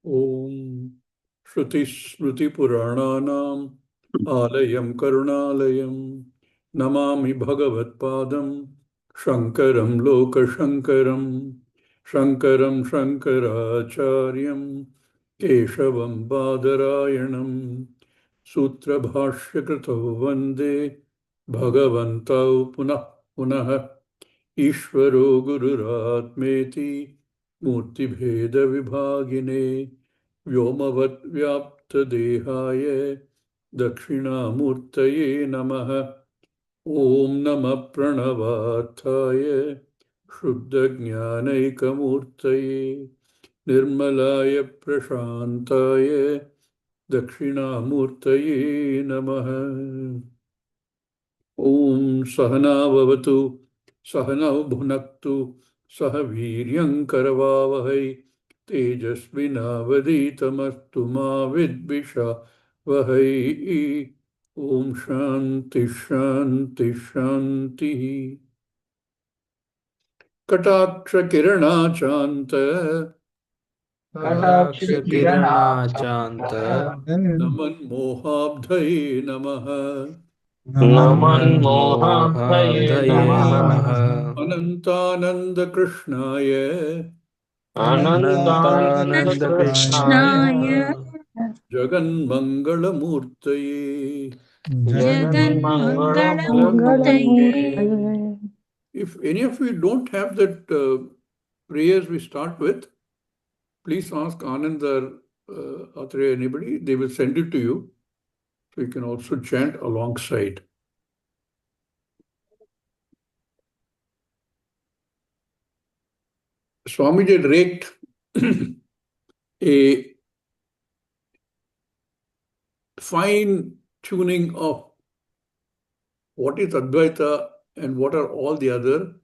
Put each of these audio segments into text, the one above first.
Om Shruti Smriti Purananam Alayam Karunalayam Namami Bhagavat Padam Shankaram Loka Shankaram Shankaram Shankaracharyam Keshavam Badarayanam Sutra Bhashya Krito Vande Bhagavantau Punah Punah Ishvaro Gururatmeti Murti Bheda Vibhagine Vyomavat Vyapta Dehaye Dakshinamurtaye Namaha Om Namah Pranavathaya Shuddha Jnanaikamurtaye Nirmalaya Prashantaye Dakshinamurtaye Namaha Om Sahana Vavatu Sahana Bhunaktu Saha Viryam Karavavahai Tejasvinavaditamastu ma vidvisha Vahai. Om Shanti Shanti Shanti. Kataksha Kirana Chanta कटाक्षकिरणाचान्त Naman Mohabdhai Namaha नमन्मोहाब्धये नमन्मोहाब्धये नमः नमः Anantananda Krishnaya अनन्तानन्दकृष्णाय अनन्तानन्दकृष्णाय Jaganmangalamurtaye. जगन्मङ्गलमूर्तये If any of you don't have that prayers we start with, please ask Anand or Atreya, anybody, they will send it to you. So you can also chant alongside. Swamiji had raked a fine tuning of what is Advaita and what are all the other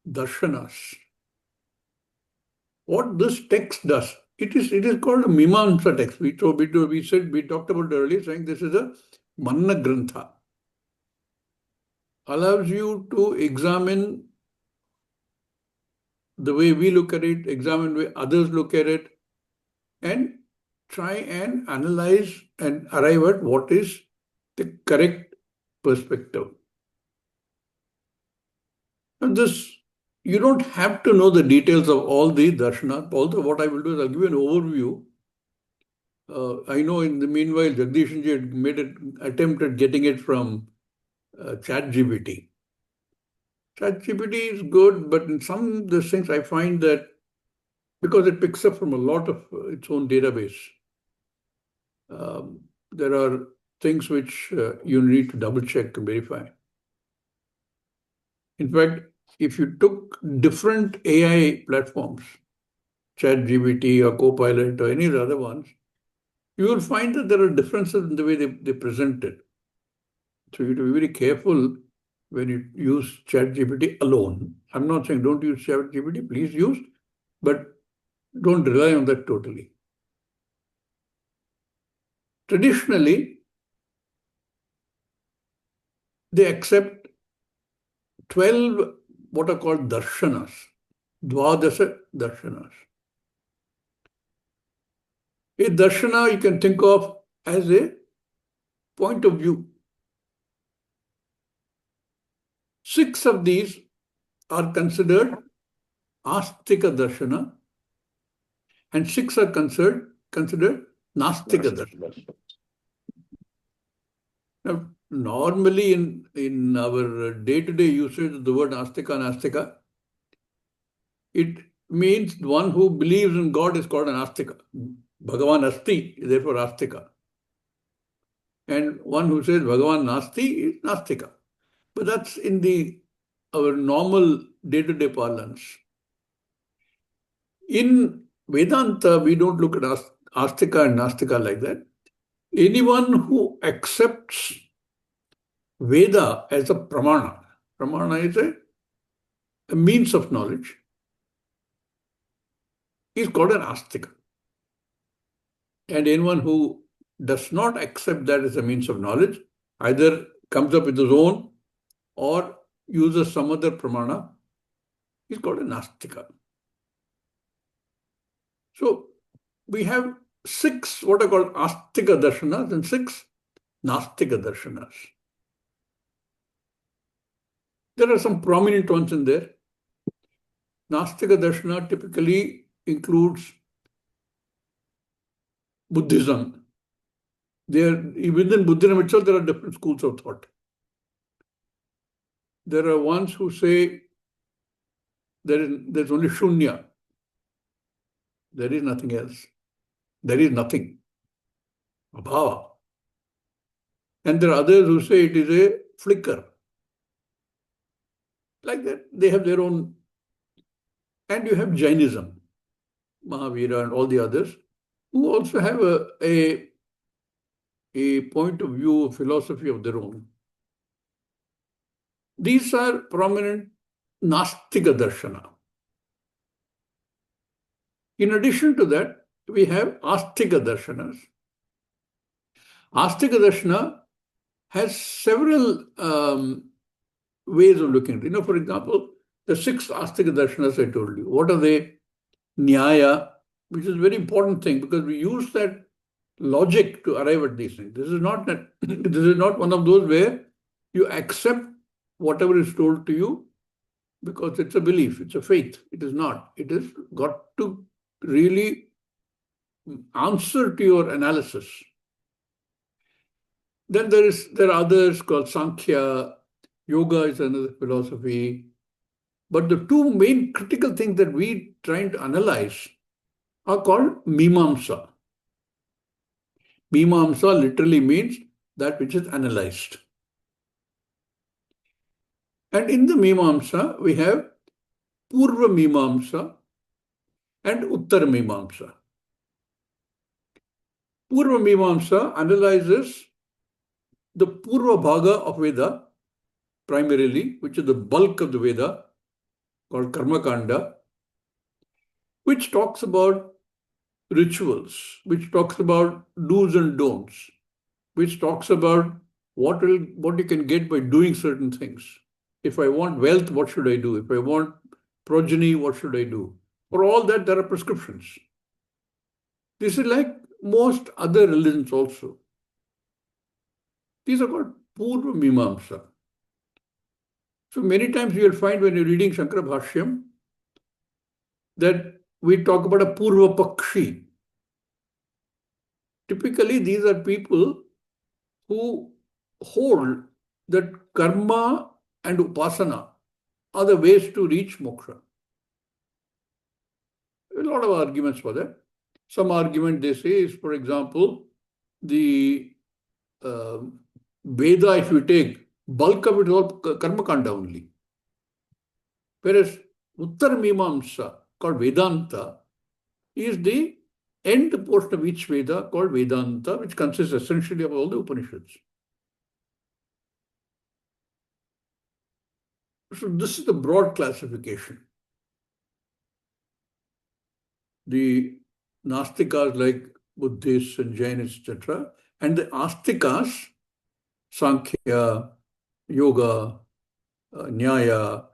darshanas. What this text does, it is called a Mimamsa text. We talked about it earlier, saying this is a Manna Grantha. Allows you to examine the way we look at it, examine the way others look at it, and try and analyze and arrive at what is the correct perspective. And this, you don't have to know the details of all the darshana. Although what I will do is I'll give you an overview. I know in the meanwhile, Jagdishanji had made an attempt at getting it from ChatGPT. ChatGPT is good, but in some of these things I find that because it picks up from a lot of its own database, there are things which you need to double check and verify. In fact, if you took different AI platforms, ChatGPT or Copilot or any of the other ones, you will find that there are differences in the way they present it. So you have to be very careful when you use ChatGPT alone. I'm not saying don't use ChatGPT, please use, but don't rely on that totally. Traditionally, they accept 12 what are called darshanas, dvadasa darshanas. A darshana you can think of as a point of view. 6 of these are considered astika darshana and 6 are considered nastika darshana. Now, normally in our day-to-day usage of the word nastika, it means one who believes in God is called an astika. Bhagavan asti, therefore astika. And one who says Bhagavan nasti is nastika. But that's in our normal day-to-day parlance. In Vedanta, we don't look at astika and nastika like that. Anyone who accepts Veda as a pramana is a means of knowledge, is called an astika. And anyone who does not accept that as a means of knowledge, either comes up with his own or uses some other pramana, is called an astika. So we have 6 what are called Astika Darshanas and 6 Nastika Darshanas. There are some prominent ones in there. Nastika Darshana typically includes Buddhism. Within Buddhism itself, there are different schools of thought. There are ones who say there's only Shunya. There is nothing else. There is nothing. Abhava. And there are others who say it is a flicker. Like that, they have their own. And you have Jainism, Mahavira and all the others, who also have a point of view, a philosophy of their own. These are prominent Nastika Darshana. In addition to that, we have Astika Darshanas. Astika Darshana has several ways of looking at it. For example, the 6 Astika Darshanas I told you. What are they? Nyaya, which is a very important thing because we use that logic to arrive at these things. This is not one of those where you accept whatever is told to you because it's a belief, it's a faith. It is not. It has got to really answer to your analysis. Then there are others called Sankhya. Yoga is another philosophy. But the 2 main critical things that we trying to analyze are called Mimamsa. Mimamsa literally means that which is analyzed. And in the Mimamsa, we have Purva Mimamsa and Uttara Mimamsa. Purva Mimamsa analyzes the Purva Bhaga of Veda, primarily, which is the bulk of the Veda, called Karma Kanda, which talks about rituals, which talks about do's and don'ts, which talks about what you can get by doing certain things. If I want wealth, what should I do? If I want progeny, what should I do? For all that, there are prescriptions. This is like most other religions also. These are called Purva Mimamsa. So many times you will find when you're reading Shankara Bhashyam that we talk about a Purva Pakshi. Typically, these are people who hold that karma and upasana are the ways to reach moksha. A lot of arguments for that. Some argument they say is, for example, the Veda, if you take, bulk of it is all karma kanda only. Whereas Uttar Mimamsa, called Vedanta, is the end portion of each Veda called Vedanta, which consists essentially of all the Upanishads. So this is the broad classification. The Nastikas like Buddhists and Jainists, etc., and the Astikas, Sankhya, Yoga, Nyaya,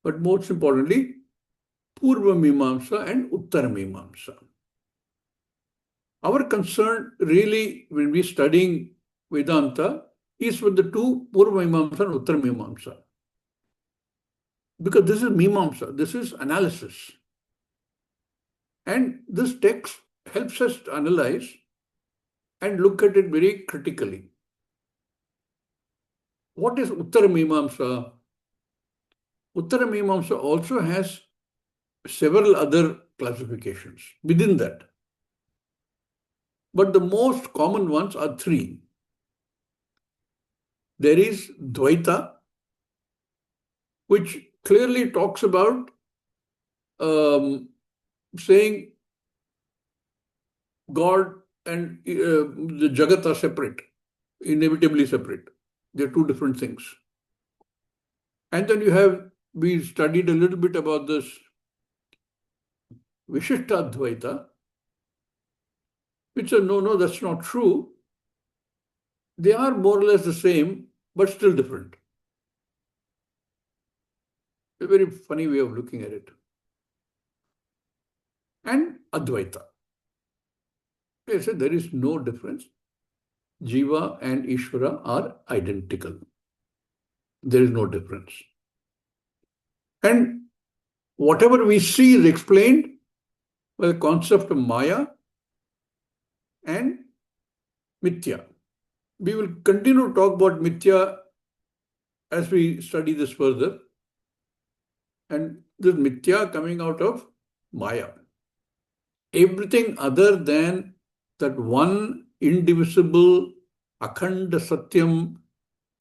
but most importantly, Purva Mimamsa and Uttara Mimamsa. Our concern really, when we're studying Vedanta, is with the 2 Purva Mimamsa and Uttara Mimamsa. Because this is Mimamsa, this is analysis. And this text helps us to analyze and look at it very critically. What is Uttara Mimamsa? Uttara Mimamsa also has several other classifications within that. But the most common ones are 3. There is Dvaita, which clearly talks about saying God and the Jagat are separate, inevitably separate. They're 2 different things. And then we studied a little bit about this Vishishtadvaita, which said, no, that's not true. They are more or less the same, but still different. A very funny way of looking at it. and Advaita. They say there is no difference. Jiva and Ishvara are identical. There is no difference. And whatever we see is explained by the concept of Maya and Mithya. We will continue to talk about Mithya as we study this further. And this Mithya coming out of Maya. Everything other than that one indivisible Akhanda Satyam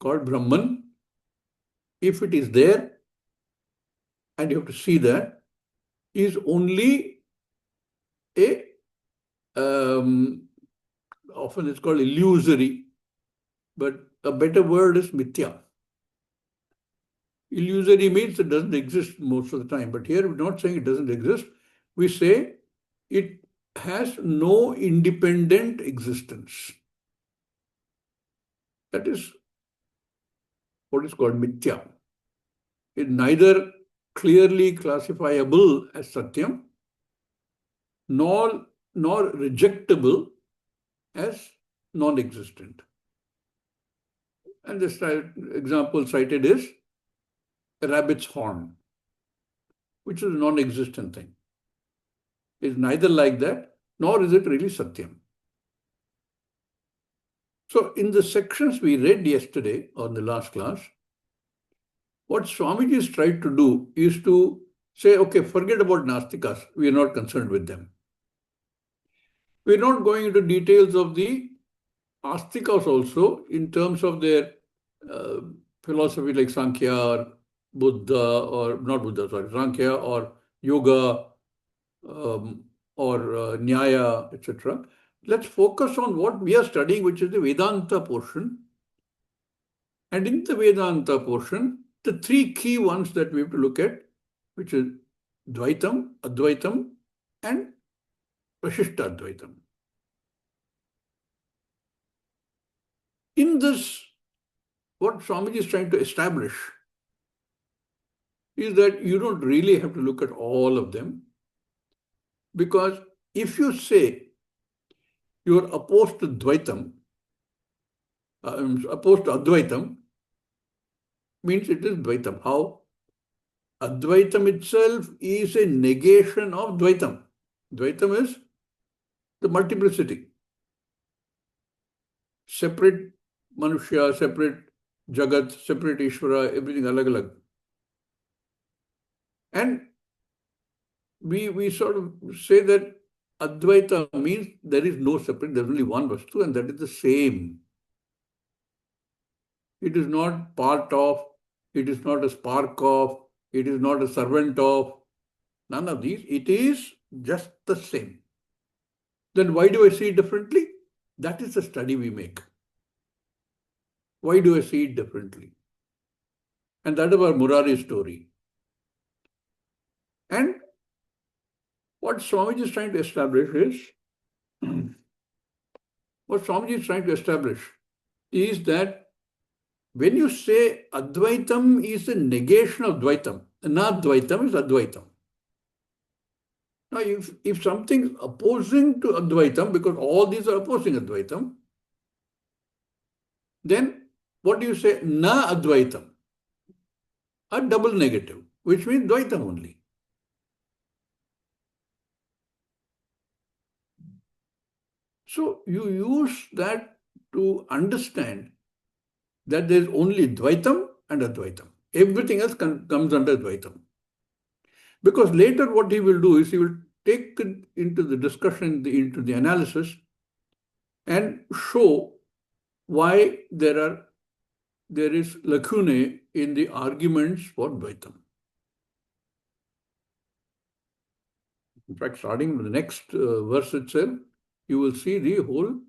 called Brahman, if it is there, and you have to see that, is only a, often it's called illusory, but a better word is Mithya. Illusory means it doesn't exist most of the time, but here we're not saying it doesn't exist. We say it has no independent existence. That is what is called Mithya. It is neither clearly classifiable as Satyam, nor rejectable as non-existent. And this example cited is a rabbit's horn, which is a non-existent thing. It's neither like that, nor is it really Satyam. So in the sections we read yesterday or in the last class, what Swamiji has tried to do is to say, okay, forget about Nastikas. We are not concerned with them. We're not going into details of the Astikas also in terms of their philosophy like Sankhya or Buddha, or not Buddha, sorry, Sankhya or Yoga or Nyaya, etc. Let's focus on what we are studying, which is the Vedanta portion. And in the Vedanta portion, the three key ones that we have to look at, which is Dvaitam, Advaitam, and Vasishtha Advaitam. In this, what Swamiji is trying to establish is that you don't really have to look at all of them, because if you say you are opposed to Dvaitam, opposed to Advaitam, means it is Dvaitam. How? Advaitam itself is a negation of Dvaitam. Dvaitam is the multiplicity. Separate Manushya, separate Jagat, separate Ishvara, everything alag-alag. And we sort of say that Advaita means there is no separate, there's only one Vastu, and that is the same. It is not part of, it is not a spark of, it is not a servant of, none of these. It is just the same. Then why do I see it differently? That is the study we make. Why do I see it differently? And that is our Murari story. And what Swamiji is trying to establish is that when you say Advaitam is a negation of Dvaitam, Nadvaitam is Advaitam. Now, if something is opposing to Advaitam, because all these are opposing Advaitam, then what do you say? Na Advaitam. A double negative, which means Dvaitam only. So you use that to understand that there is only Dvaitam and Advaitam. Everything else comes under Dvaitam. Because later what he will do is he will take it into the discussion, into the analysis, and show why there is lacunae in the arguments for Dvaitam. In fact, starting with the next verse itself, you will see the whole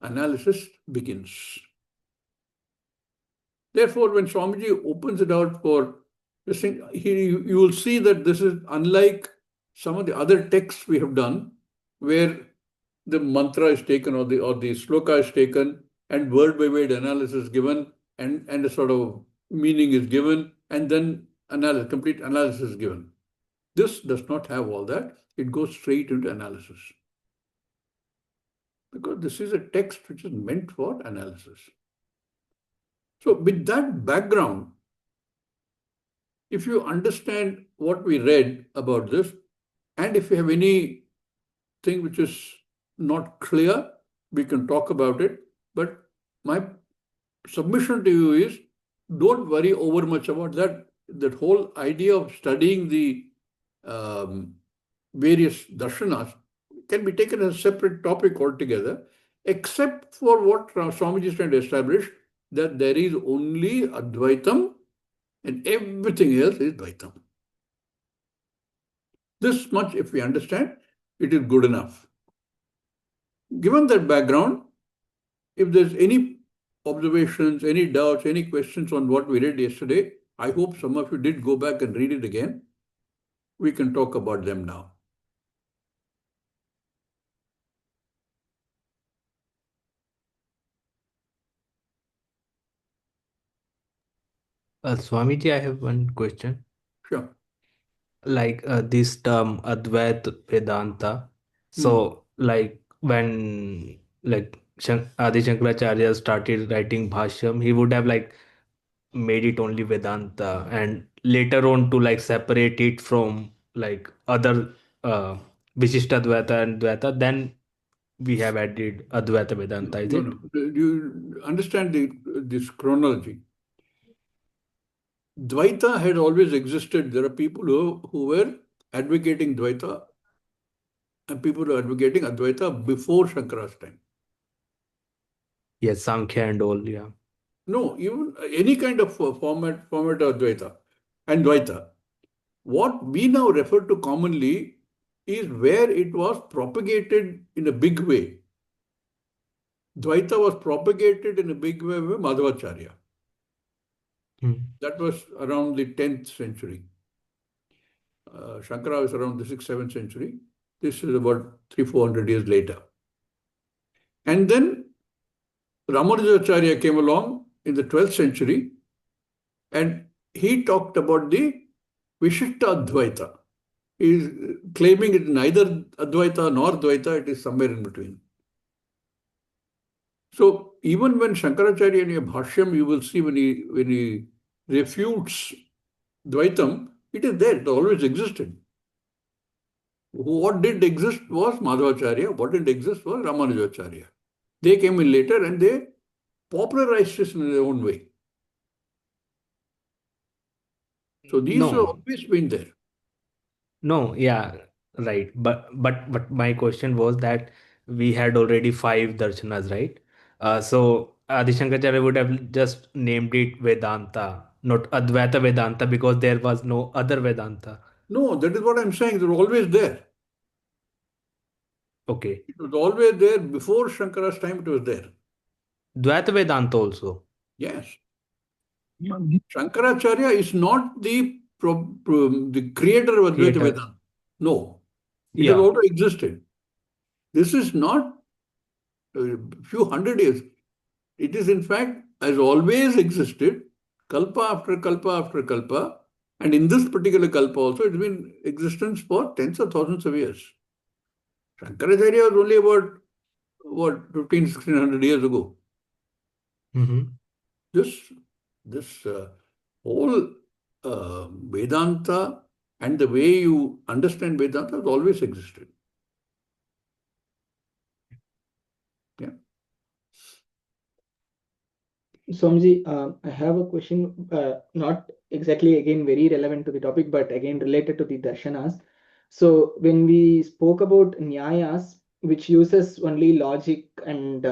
analysis begins. Therefore, when Swamiji opens it out for listening, you will see that this is unlike some of the other texts we have done, where the mantra is taken or the sloka is taken and word by word analysis given and a sort of meaning is given, and then complete analysis is given. This does not have all that. It goes straight into analysis. Because this is a text which is meant for analysis. So, with that background, if you understand what we read about this, and if you have anything which is not clear, we can talk about it. But my submission to you is don't worry over much about that. That whole idea of studying the um, various darshanas can be taken as a separate topic altogether, except for what Swamiji is trying to establish, that there is only Advaitam and everything else is Dvaitam. This much, if we understand, it is good enough. Given that background, if there's any observations, any doubts, any questions on what we read yesterday, I hope some of you did go back and read it again. We can talk about them now. Swamiji, I have one question. Sure. Like this term Advaita Vedanta. Hmm. So, like when Adi Shankaracharya started writing Bhashyam, he would have like made it only Vedanta, and later on to like separate it from like other uh, Vishishtadvaita and Dvaita. Then we have added Advaita Vedanta. Is No, it? no. Do you understand this chronology? Dvaita had always existed. There are people who were advocating Dvaita and people who are advocating Advaita before Shankara's time. Yes, Sankhya and all. Yeah. No, even any kind of format of Dvaita and Dvaita. What we now refer to commonly is where it was propagated in a big way. Dvaita was propagated in a big way by Madhvacharya. Hmm. That was around the 10th century. Shankara was around the 6th, 7th century. This is about 300-400 years later. And then Ramanujacharya came along in the 12th century and he talked about the Vishishta Advaita. He is claiming it neither Advaita nor Dvaita, it is somewhere in between. So even when Shankaracharya in your Bhashyam, you will see when he refutes Dvaitam, it is there, it always existed. What did exist was Madhvacharya, what did exist was Ramanujacharya. They came in later and they popularized this in their own way. So these have No, always been there. no, yeah, right. But my question was that we had already five darshanas, right? So Adi Shankaracharya would have just named it Vedanta, not Advaita Vedanta, because there was no other Vedanta. No, that is what I'm saying. They're always there. Okay. It was always there before Shankara's time, it was there. Dvaita Vedanta also. Yes. Shankaracharya is not the creator of Advaita Creator. Vedanta. No. It has Yeah. always existed. This is not a few hundred years. It is, in fact, has always existed, kalpa after kalpa after kalpa. And in this particular kalpa also, it's been in existence for tens of thousands of years. Shankaracharya was only about, what, 15, 1600 years ago. Mm-hmm. This, this whole Vedanta and the way you understand Vedanta has always existed. Yeah. Swamiji, I have a question, not exactly again very relevant to the topic, but again related to the darshanas. So when we spoke about nyayas, which uses only logic and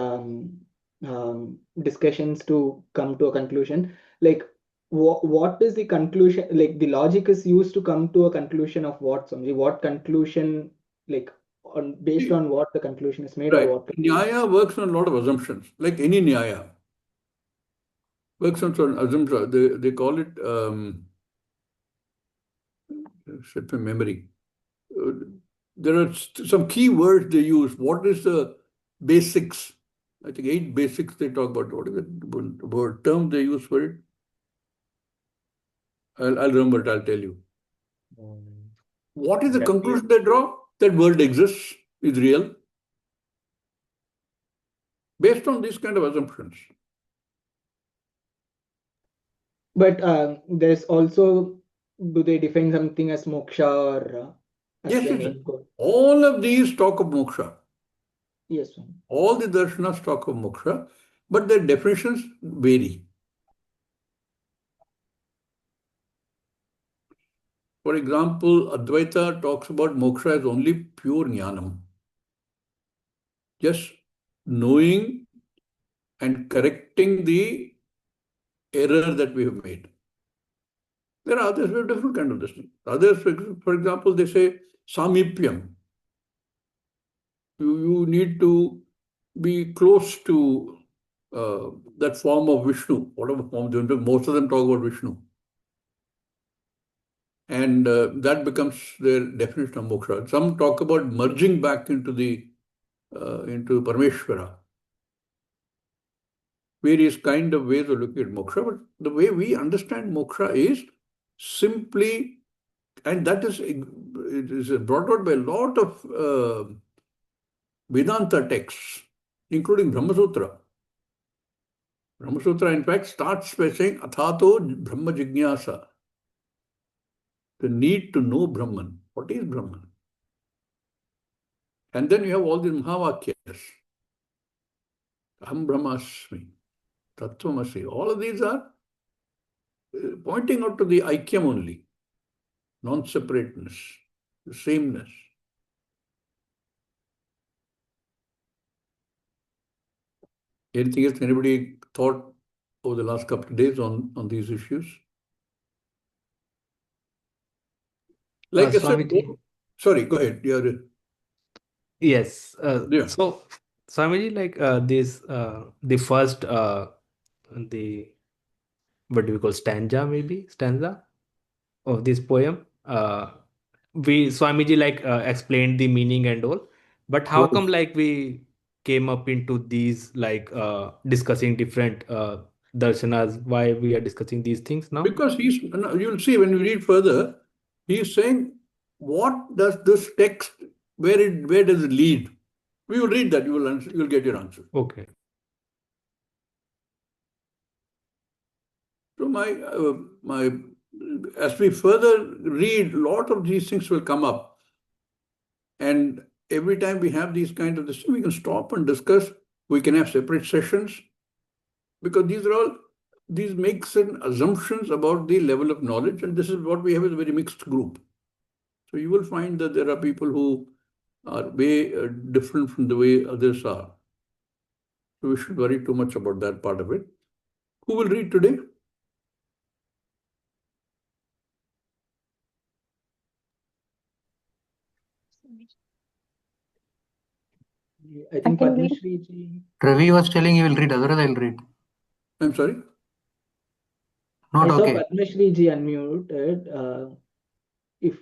discussions to come to a conclusion, like what is the conclusion? Like the logic is used to come to a conclusion of what, Swamiji? What conclusion, like based See, on what the conclusion is made, or right. what? Nyaya works on a lot of assumptions, like any Nyaya. Works on some assumptions. They call it, slip my memory. Uh, there are some key words they use. What is the basics? I think 8 basics they talk about. What is the word term they use for it? I'll remember it. I'll tell you. What is the conclusion they draw? That world exists, is real, based on these kind of assumptions. But there's also, do they define something as moksha or as Yes, an yes. end goal? All of these talk of moksha. Yes, Swami. All the darshanas talk of moksha, but their definitions vary. For example, Advaita talks about moksha as only pure jnanam. Just knowing and correcting the error that we have made. There are others who have different kind of this thing. Others, for example, they say samipyam. You need to be close to that form of Vishnu, whatever form. Most of them talk about Vishnu. And that becomes their definition of moksha. Some talk about merging back into Parameshvara. Various kind of ways of looking at moksha, but the way we understand moksha is simply, and that is it is brought out by a lot of Vedanta texts, including Brahma Sutra. Brahma Sutra, in fact, starts by saying Athato Brahma Jignasa. The need to know Brahman. What is Brahman? And then you have all these Mahavakyas. Aham Brahmasmi, Tattvamasi. All of these are pointing out to the Aikyam only, non-separateness, the sameness. Anything else anybody thought over the last couple of days on these issues? Like I said, sorry, go ahead. Yes. Yeah. So, Swamiji, like this, the first, the what do we call stanza of this poem. Swamiji like explained the meaning and all, but how come like we came up into these like discussing different darshanas? Why we are discussing these things now? Because you'll see when you read further, he's saying, what does this text, where does it lead? We will read that, you'll get your answer. Okay. So as we further read, a lot of these things will come up. And every time we have these kind of this, we can stop and discuss. We can have separate sessions, because these make certain assumptions about the level of knowledge, and this is what we have is a very mixed group. So you will find that there are people who are way different from the way others are. So we should worry too much about that part of it. Who will read today? I think Padma Shri ji. Ravi was telling he will read, otherwise I'll read. I'm sorry? Not I saw okay. Padma Shri ji unmuted. If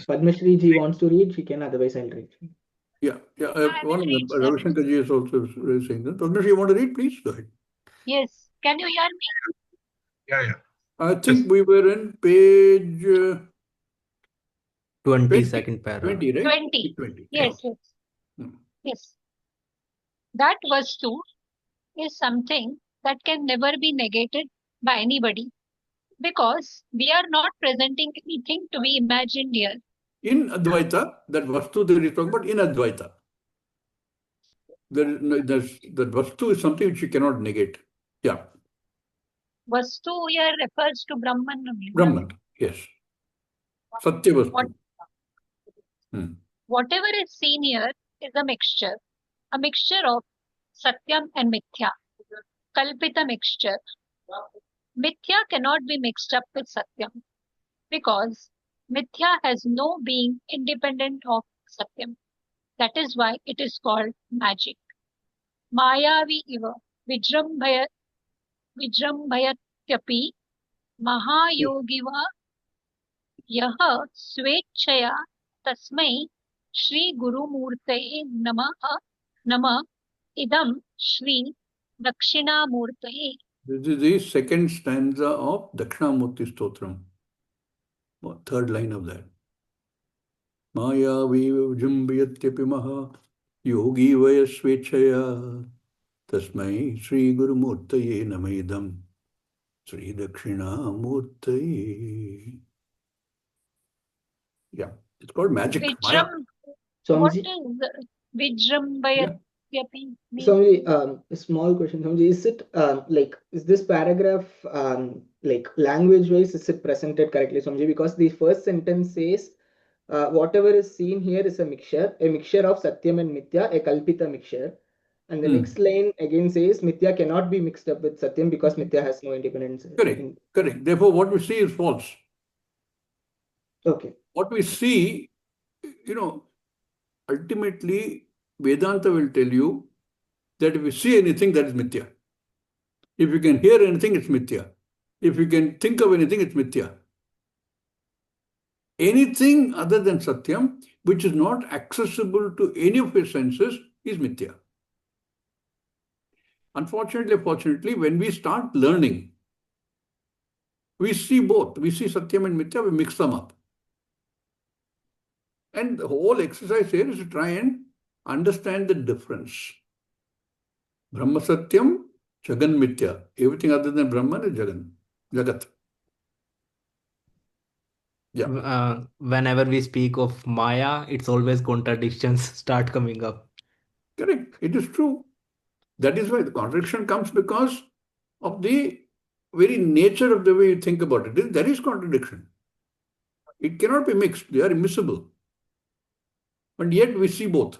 Padma Shri ji wants to read, she can, otherwise I'll read. Yeah. One of them, Ravi Shankar ji is also saying that. Padma, you want to read, please? Go ahead. Yes. Can you hear me? Yeah. I think we were in page 22nd paragraph. 20, right? 20. 20. Yes. Yes. That vastu is something that can never be negated by anybody, because we are not presenting anything to be imagined here. In Advaita, that vastu that he's talking about, in Advaita, that vastu is something which you cannot negate. Yeah. Vastu here refers to Brahman only. Brahman, yes. Satya vastu. Whatever is seen here is a mixture of Satyam and Mithya, Kalpita mixture. Mithya cannot be mixed up with Satyam, because Mithya has no being independent of Satyam. That is why it is called magic. Mayavi iva vijrambhayatyapi mahayogiva yaha swechaya tasmai Shri Gurumurtaye Namah idam Shri Dakshinamurtaye. This is the second stanza of Dakshinamurti Stotram. Third line of that. मायावी विजृम्भयत्यपि महा योगी वयस्वेच्छया तस्मै श्री गुरुमूर्तये नमः Sri Dakshinamurti. Yeah, it's called magic. Maya. What Swamiji, is Vijrambayatyapi mean? Swamiji, a small question, Swamiji. Is it is this paragraph language-wise, is it presented correctly, Swamiji? Because the first sentence says, whatever is seen here is a mixture of Satyam and Mithya, a Kalpita mixture. And the next line again says, Mithya cannot be mixed up with Satyam because Mithya has no independence. Correct. Therefore, what we see is false. Okay. What we see, ultimately, Vedanta will tell you that if you see anything, that is Mithya. If you can hear anything, it's Mithya. If you can think of anything, it's Mithya. Anything other than Satyam, which is not accessible to any of your senses, is Mithya. Unfortunately, fortunately, when we start learning, we see both. We see Satyam and Mithya, we mix them up. And the whole exercise here is to try and understand the difference. Brahma Satyam, Jagan Mithya. Everything other than Brahman is Jagat. Yeah. Whenever we speak of Maya, it's always contradictions start coming up. Correct. It is true. That is why the contradiction comes because of the very nature of the way you think about it. There is contradiction. It cannot be mixed. They are immiscible. And yet we see both.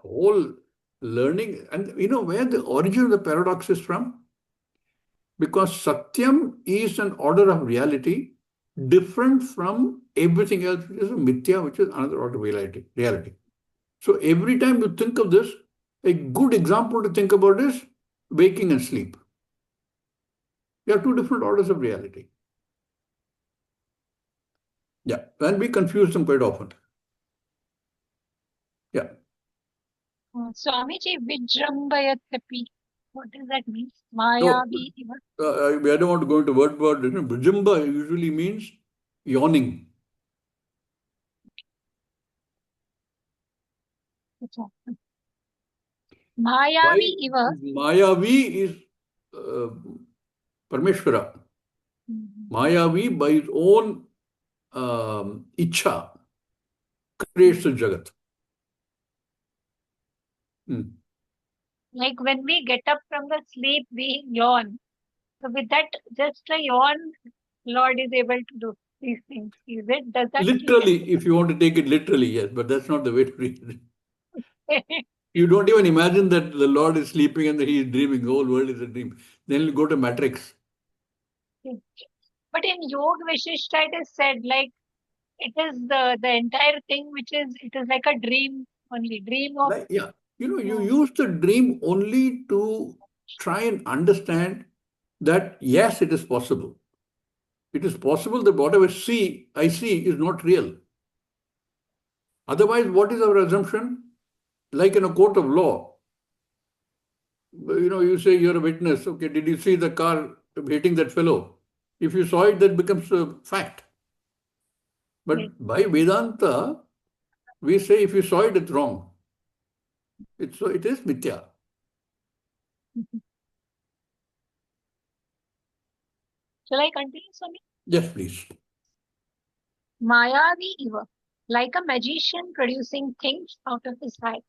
Whole learning, and where the origin of the paradox is from? Because Satyam is an order of reality different from everything else, which is a Mithya, which is another order of reality. So every time you think of this, a good example to think about is waking and sleep. They are two different orders of reality. Yeah, and we confuse them quite often. Yeah. Swamiji, Vijrambayatyapi. What does that mean? Mayavi. I don't want to go into word. Vijamba usually means yawning. Mayavi Iva. Mayavi is Parmeshwara. Mayavi by his own Ichha creates the Jagat. Like when we get up from the sleep, we yawn. So with that, just a yawn, Lord is able to do these things. Is it? Does that literally, if you want to take it literally, yes, but that's not the way to read it. You don't even imagine that the Lord is sleeping and that he is dreaming. The whole world is a dream. Then you go to Matrix. But in Yoga Vishishta, it is said like it is the entire thing which is, it is like a dream only. Dream of. Yeah. You use the dream only to try and understand that, yes, it is possible. It is possible that whatever I see is not real. Otherwise, what is our assumption? Like in a court of law, you say you're a witness. Okay, did you see the car hitting that fellow? If you saw it, that becomes a fact. But by Vedanta, we say if you saw it, it's wrong. It is mithya. Shall I continue, Swami? Yes, please. Mayavi Iva, like a magician producing things out of his hat.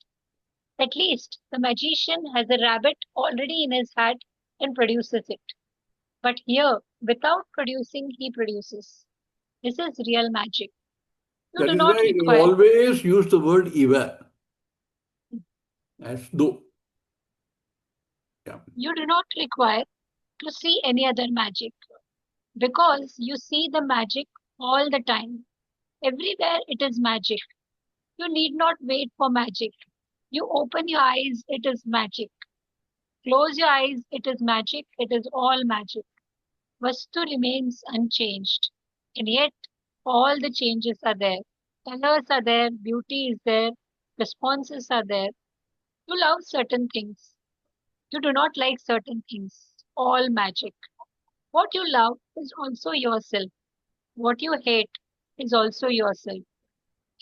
At least the magician has a rabbit already in his hat and produces it. But here, without producing, he produces. This is real magic. You do not You require. always use the word Iva. As though. Yeah. You do not require to see any other magic because you see the magic all the time. Everywhere it is magic. You need not wait for magic. You open your eyes, it is magic. Close your eyes, it is magic. It is all magic. Vastu remains unchanged. And yet, all the changes are there. Colors are there, beauty is there, responses are there. You love certain things. You do not like certain things. All magic. What you love is also yourself. What you hate is also yourself.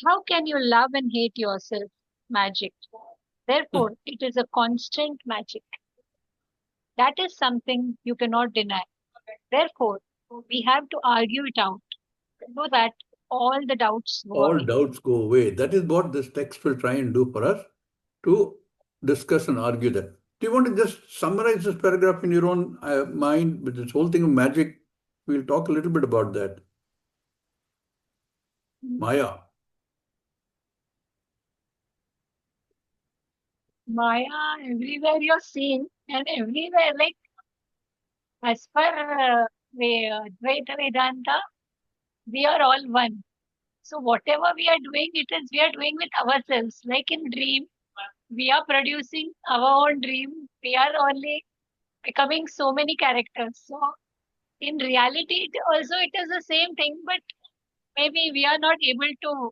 How can you love and hate yourself? Magic. Therefore, it is a constant magic. That is something you cannot deny. Therefore, we have to argue it out so that all the doubts go All away. doubts go away. That is what this text will try and do for us, to discuss and argue that. Do you want to just summarize this paragraph in your own mind with this whole thing of magic? We'll talk a little bit about that. Maya. Maya, everywhere you're seen, and everywhere, like as per Advaita Vedanta, we are all one. So whatever we are doing, we are doing with ourselves. Like in dream, we are producing our own dream. We are only becoming so many characters. So in reality, it is the same thing, but maybe we are not able to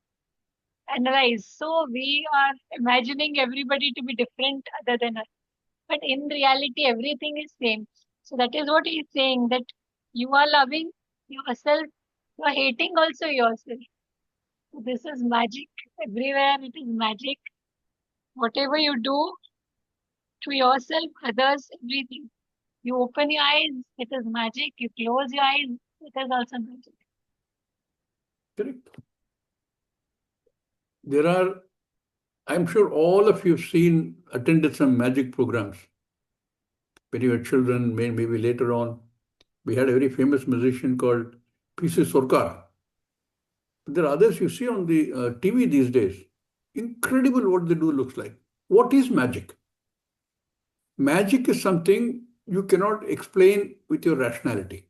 analyze. So we are imagining everybody to be different other than us. But in reality, everything is same. So that is what he is saying, that you are loving yourself, you are hating also yourself. So this is magic. Everywhere it is magic. Whatever you do to yourself, others, everything. You open your eyes, it is magic. You close your eyes, it is also magic. Correct. There are, I'm sure all of you have attended some magic programs. When you were children, maybe later on. We had a very famous musician called P.C. Sorkar. There are others you see on the TV these days. Incredible what they do looks like. What is magic? Magic is something you cannot explain with your rationality.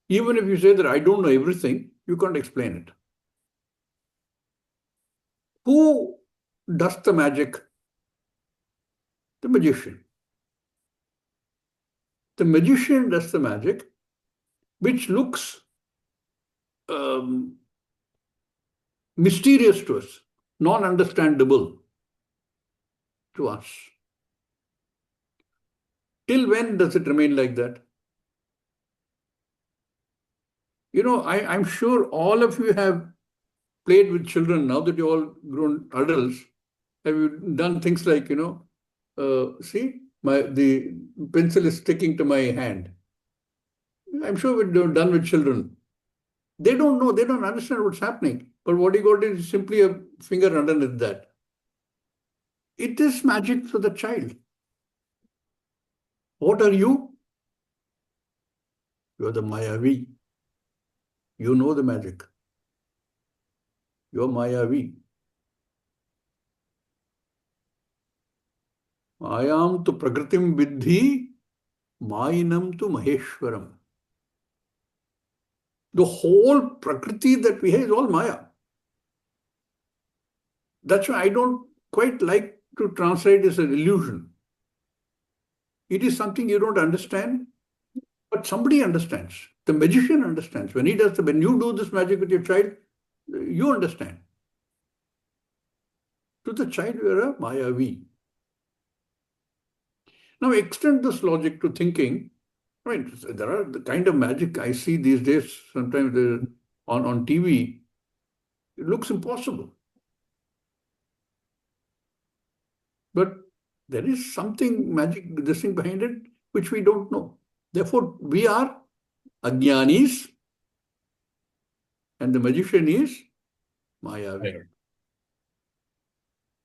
Even if you say that I don't know everything, you can't explain it. Who does the magic? The magician. The magician does the magic, which looks mysterious to us, non-understandable to us. Till when does it remain like that? You know, I'm sure all of you have played with children. Now that you're all grown adults, have you done things like, see, the pencil is sticking to my hand. I'm sure we've done with children. They don't know, they don't understand what's happening. But what you got is simply a finger underneath that. It is magic for the child. What are you? You are the Mayavi. You know the magic. You are Mayavi. Mayam tu prakritim vidhi, Mayinam tu Maheshwaram. The whole Prakriti that we have is all Maya. That's why I don't quite like to translate as an illusion. It is something you don't understand, but somebody understands. The magician understands. When you do this magic with your child, you understand. To the child, you are a Mayavi. Now extend this logic to thinking. I mean, there are the kind of magic I see these days, sometimes on TV, it looks impossible. But there is something magic, this thing behind it, which we don't know. Therefore, we are Ajnanis, and the magician is Mayavi.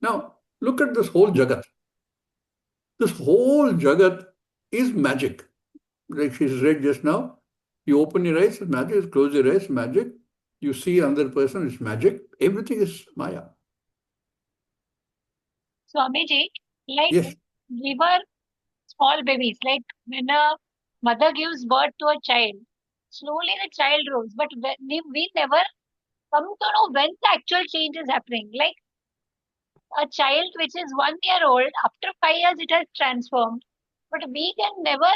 Now, look at this whole Jagat. This whole Jagat is magic. Like she's read just now, you open your eyes, it's magic. You close your eyes, it's magic. You see another person, it's magic. Everything is Maya. Swamiji, like Yes. we were small babies, like when a mother gives birth to a child, slowly the child grows, but we never come to know when the actual change is happening. Like a child which is 1 year old, after 5 years it has transformed, but we can never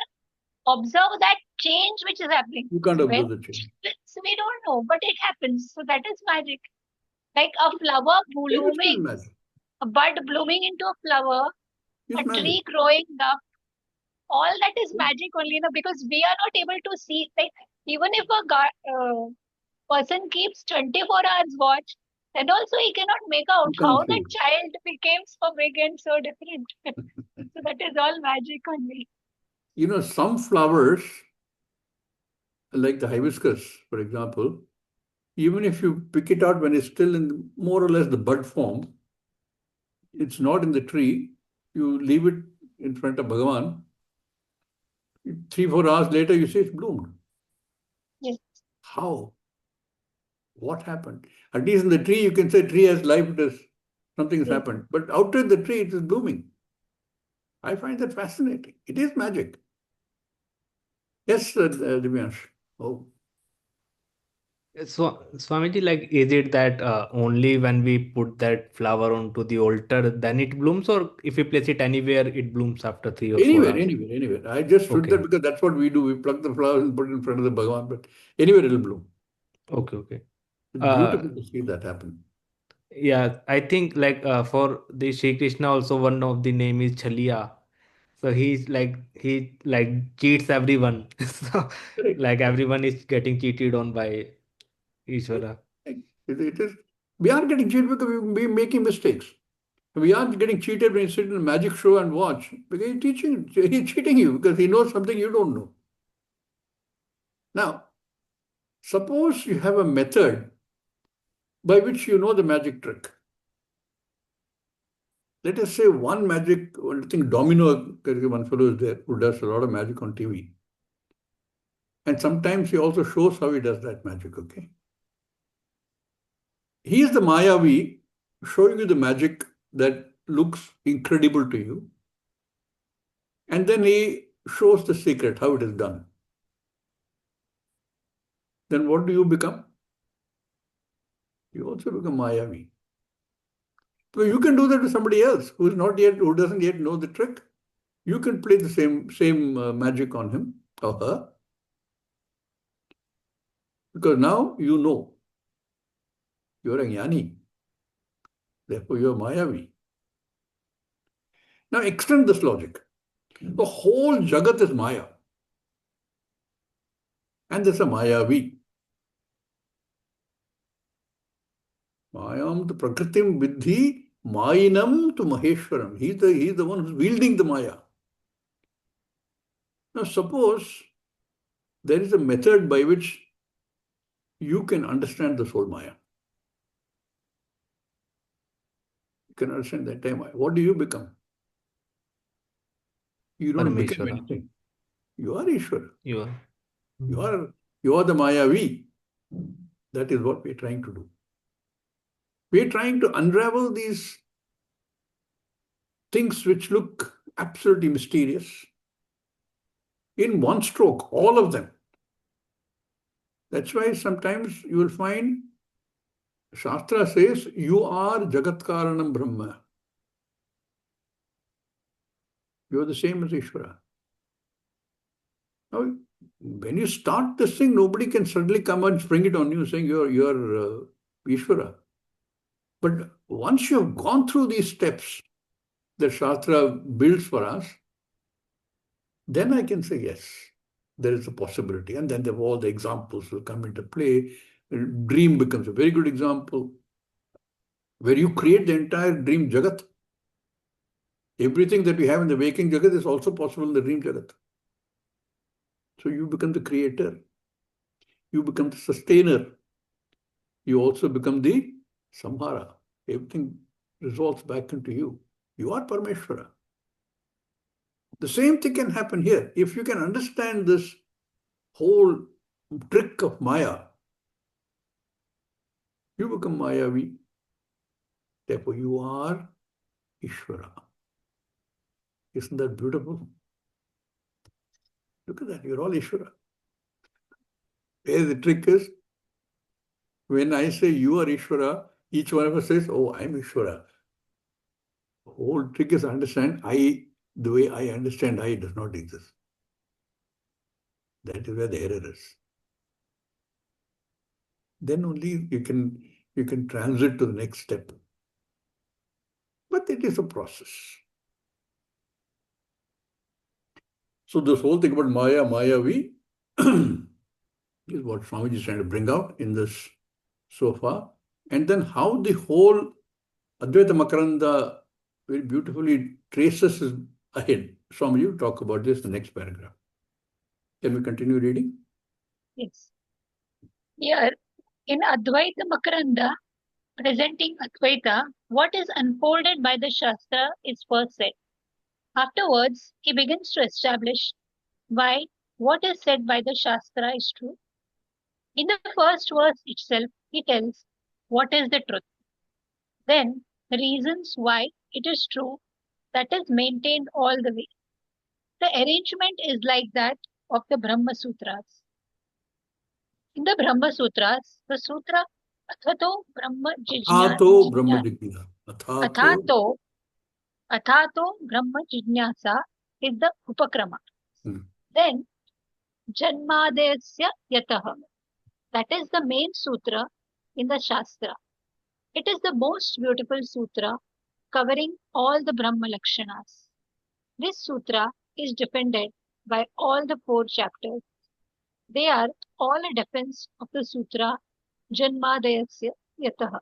observe that change which is happening. You can't So observe the change. we don't know, but it happens. So that is magic. Like a flower Everything is blooming, magic. a bud blooming into a flower, It's a magic. tree growing up, all that is magic only, because we are not able to see. Like Even if a person keeps 24 hours watch, then also he cannot make out You can't how see that it. child became so big and so different. So that is all magic only. Some flowers, like the hibiscus, for example, even if you pick it out when it's still in more or less the bud form, it's not in the tree, you leave it in front of Bhagavan, 3, 4 hours later, you see it's bloomed. Yes. How? What happened? At least in the tree, you can say tree has life, something has Yes. happened. But outside the tree, it is blooming. I find that fascinating. It is magic. Yes, Divyansh. Oh, So, Swamiji, like, is it that only when we put that flower onto the altar, then it blooms, or if we place it anywhere, it blooms after 3 or 4 anywhere, hours? anywhere, anywhere. I just shoot that Okay, because that's what we do. We pluck the flowers and put it in front of the Bhagavan, but anywhere it'll bloom. okay, okay. It's Uh, beautiful to see that happen. yeah, I think like for the Shri Krishna also one of the name is Chalia. So he cheats everyone. So Correct. like everyone is getting cheated on by Correct. Ishvara. It is. We are getting cheated because we making mistakes. We are getting cheated when you sit in a magic show and watch because he's cheating you because he knows something you don't know. Now, suppose you have a method by which you know the magic trick. Let us say one magic, I think Domino, one fellow is there who does a lot of magic on TV. And sometimes he also shows how he does that magic, okay? He is the Mayavi showing you the magic that looks incredible to you. And then he shows the secret, how it is done. Then what do you become? You also become Mayavi. So you can do that to somebody else who doesn't yet know the trick. You can play the same magic on him or her because now you know you're a jnani. Therefore, you're Mayavi. Now extend this logic. The whole Jagat is Maya. And there's a Mayavi. Mayam to Prakritim Vidhi Mayinam to Maheshwaram. He's the one who's wielding the Maya. Now suppose there is a method by which you can understand the soul Maya. You can understand that time Maya. What do you become? You don't become Parameshwara. anything. You are Ishvara. You are. You Hmm. are, you are the Mayavi. That is what we're trying to do. We're trying to unravel these things which look absolutely mysterious in one stroke, all of them. That's why sometimes you will find Shastra says, you are Jagat Karanam Brahma. You are the same as Ishvara. Now, when you start this thing, nobody can suddenly come and spring it on you saying you're Ishvara. But once you have gone through these steps that Shastra builds for us, then I can say yes, there is a possibility. And then all the examples will come into play. Dream becomes a very good example where you create the entire dream Jagat. Everything that we have in the waking Jagat is also possible in the dream Jagat. So you become the creator. You become the sustainer. You also become the samhara. Everything resolves back into you. You are Parameshwara. The same thing can happen here. If you can understand this whole trick of Maya, you become Mayavi. Therefore, you are Ishvara. Isn't that beautiful? Look at that. You're all Ishvara. Where the trick is, when I say you are Ishvara, each one of us says, oh, I'm Ishvara. The whole trick is understand the way I understand I does not exist. That is where the error is. Then only you can transit to the next step. But it is a process. So this whole thing about Maya, Mayavi, is what Swamiji is trying to bring out in this so far. And then how the whole Advaita Makaranda very beautifully traces his ahead. Swamiji will talk about this in the next paragraph. Can we continue reading? Yes. Here, in Advaita Makaranda, presenting Advaita, what is unfolded by the Shastra is first said. Afterwards, he begins to establish why what is said by the Shastra is true. In the first verse itself, he tells what is the truth. Then, the reasons why it is true, that is maintained all the way. The arrangement is like that of the Brahma Sutras. In the Brahma Sutras, the sutra Athato Brahma Athato Brahma Jijnana. Jignana. Athato Brahma Jijnasa is the Upakrama. Then Janmadesya Yataha. That is the main sutra in the Shastra. It is the most beautiful sutra covering all the Brahma Lakshanas. This sutra is defended by all the 4 chapters. They are all a defense of the sutra Janmadayasya Yataha.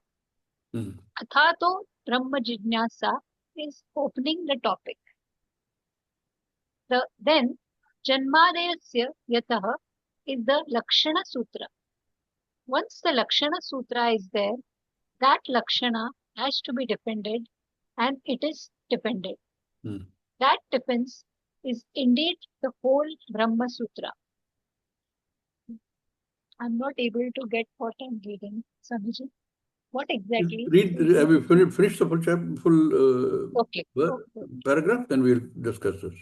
Athato Brahma Jijnasa is opening the topic. Then Janmadayasya Yataha is the Lakshana Sutra. Once the Lakshana Sutra is there, that Lakshana has to be defended, and it is defended. That defense is indeed the whole Brahma Sutra. I'm not able to get what I'm reading, Swamiji. What exactly? Have you finished the full chapter, okay. Paragraph? Then we'll discuss this.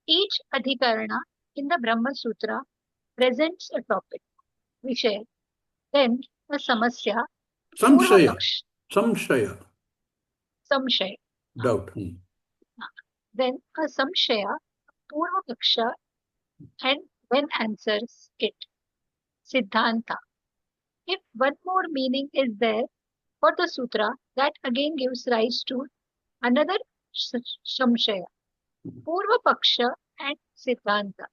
Each Adhikarana in the Brahma Sutra presents a topic, Vishaya, then a Samasya, Samshaya. Doubt. Then a Samshaya, Purvapaksha, and then answers it. Siddhanta. If one more meaning is there for the sutra, that again gives rise to another Samshaya, Purvapaksha and Siddhanta.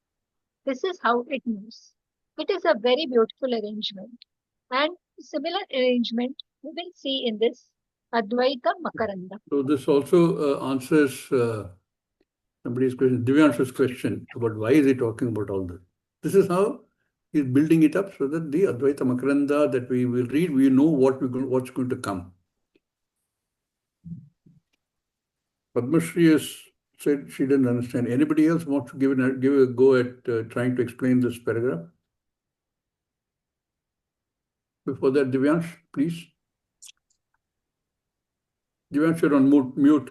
This is how it moves. It is a very beautiful arrangement, and similar arrangement we will see in this Advaita Makaranda. So this also answers somebody's question, Divyanshu's question about why is he talking about all this. This is how he's building it up so that the Advaita Makaranda that we will read, we know what's going to come. Padmashri has said she didn't understand. Anybody else wants to give a go at trying to explain this paragraph? Before that, Divyansh, please. Divyansh, you're on mute.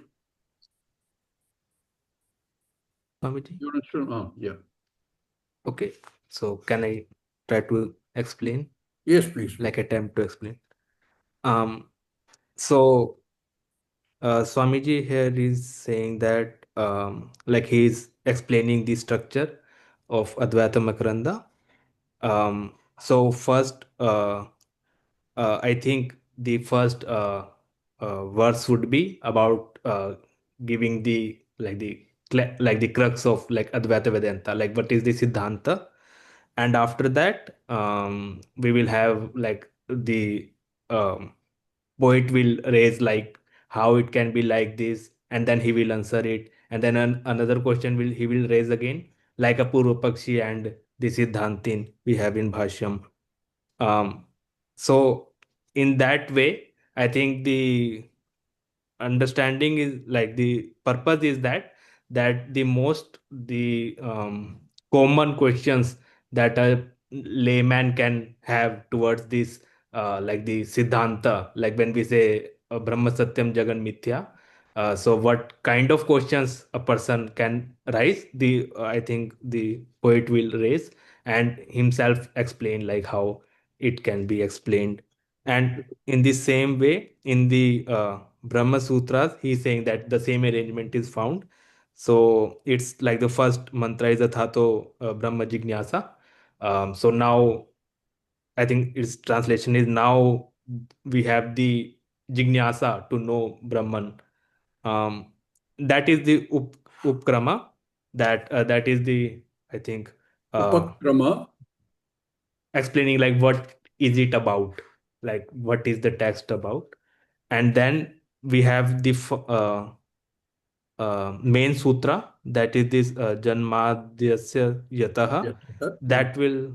Yeah. Okay. So can I try to explain? Yes, please. Like attempt to explain. So Swamiji here is saying that like he's explaining the structure of Advaita Makaranda. So first, I think the first verse would be about giving the crux of like Advaita Vedanta, like what is the Siddhanta, and after that we will have like the poet will raise like how it can be like this, and then he will answer it, and then another question he will raise again, like a Purvapakshi and the Siddhantin we have in Bhashyam. So in that way, I think the understanding is like the purpose is that the common questions that a layman can have towards this like the Siddhanta, like when we say Brahma Satyam Jagan Mithya. So what kind of questions a person can raise, I think the poet will raise and himself explain like how it can be explained. And in the same way, in the Brahma Sutras, he's saying that the same arrangement is found. So it's like the first mantra is Athato Brahma Jignasa. So now I think its translation is now we have the Jignasa to know Brahman. That is the Upkrama. That is the, I think, Upakrama. explaining like what is it about, like what is the text about. And then we have the main sutra, that is this Janmadhyasya Yataha, Yes, sir. that will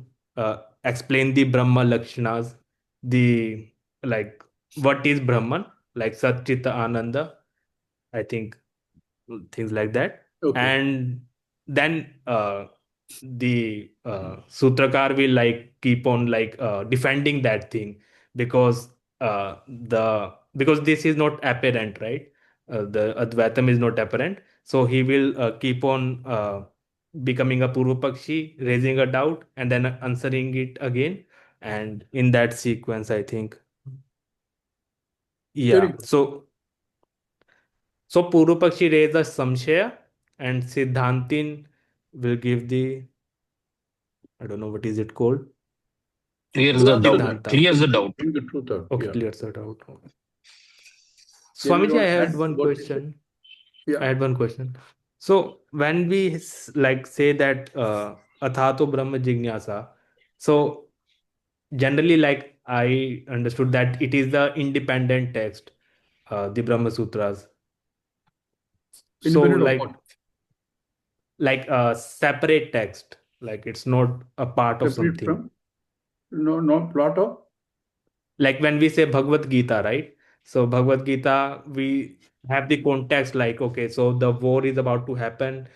explain the Brahma Lakshanas, the like what is Brahman, like Sat Chit Ananda, I think, things like that. Okay. And then the sutrakar will like keep on like defending that thing, because because this is not apparent, right? The Advaitam is not apparent, so he will keep on becoming a Purva Pakshi, raising a doubt and then answering it again, and in that sequence, I think. Very Yeah, good. so Purva Pakshi raise a samshaya, and Siddhantin will give the, I don't know what is it called. Clears the doubt. Siddhanta. Clears the doubt. Bring the truth out. Okay, Yeah. clears that out. Then you Swamiji, I want to had add one what you said? question. Yeah. I had one question. So when we like say that Athato Brahma Jignasa, so generally like I understood that it is the independent text, the Brahma Sutras. So Independent of what? like a separate text, like it's not a part of Separate something. from? No, not plot of? Like when we say Bhagavad Gita, right? So Bhagavad Gita, we have the context like, okay, so the war is about to happen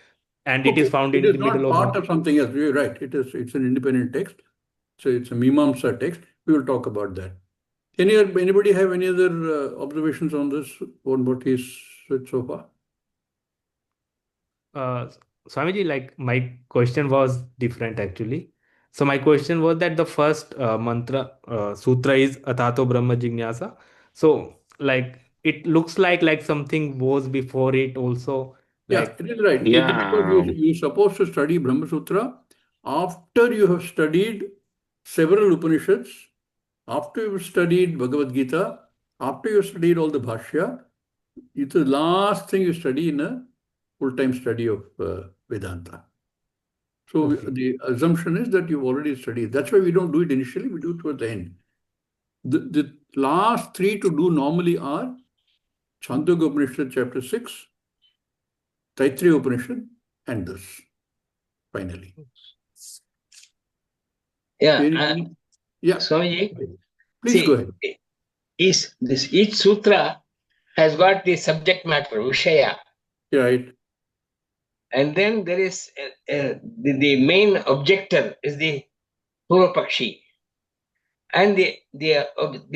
and it is Okay. found It in is the not middle of part of something else. You're right. It's an independent text. So it's a Mimamsa text. We will talk about that. Anybody have any other observations on this, on what he's said so far? Swamiji, like my question was different actually. So my question was that the first mantra sutra is Atato Brahma Jignasa. So like it looks like something was before it also, Yeah, like it is right. It is because Yeah. you're supposed to study Brahma Sutra after you have studied several Upanishads, after you've studied Bhagavad Gita, after you've studied all the Bhashya. It's the last thing you study in a full-time study of Vedanta. So okay. the assumption is that you've already studied. That's why we don't do it initially, we do it towards the end. The last three to do normally are Chandogya Upanishad chapter 6, Taittiriya Upanishad, and this, finally. Yeah. Yeah, Swamiji, please go ahead. is this each sutra has got the subject matter, Vishaya, Right. and then there is the main objector is the Purva Pakshi, and the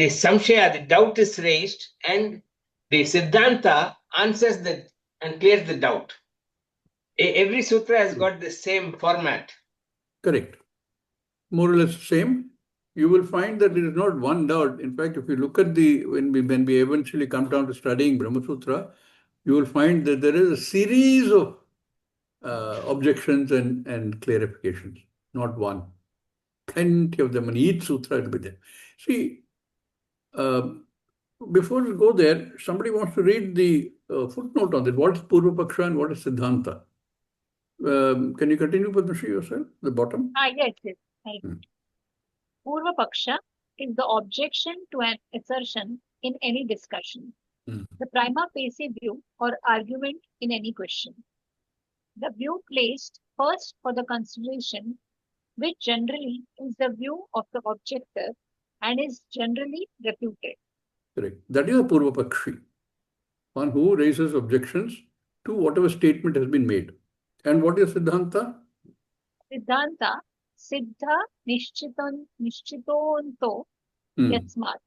samshaya, the doubt is raised, and the Siddhanta answers that and clears the doubt. Every sutra has got the same format. Correct. More or less same. You will find that there is not one doubt. In fact, if you look at when we eventually come down to studying Brahma Sutra, you will find that there is a series of objections and clarifications, not one. Plenty of them, and each sutra will be there. See, before we go there, somebody wants to read the footnote on this. What is Purva Paksha and what is Siddhanta? Can you continue, Padmashree, yourself? The bottom? Yes. Right. Purva Paksha is the objection to an assertion in any discussion, the prima facie view or argument in any question. The view placed first for the consideration, which generally is the view of the objector and is generally refuted. Correct. That is a Purva Pakshi, one who raises objections to whatever statement has been made. And what is Siddhanta? Siddhanta, Siddha Nishchitonto Yatsmat.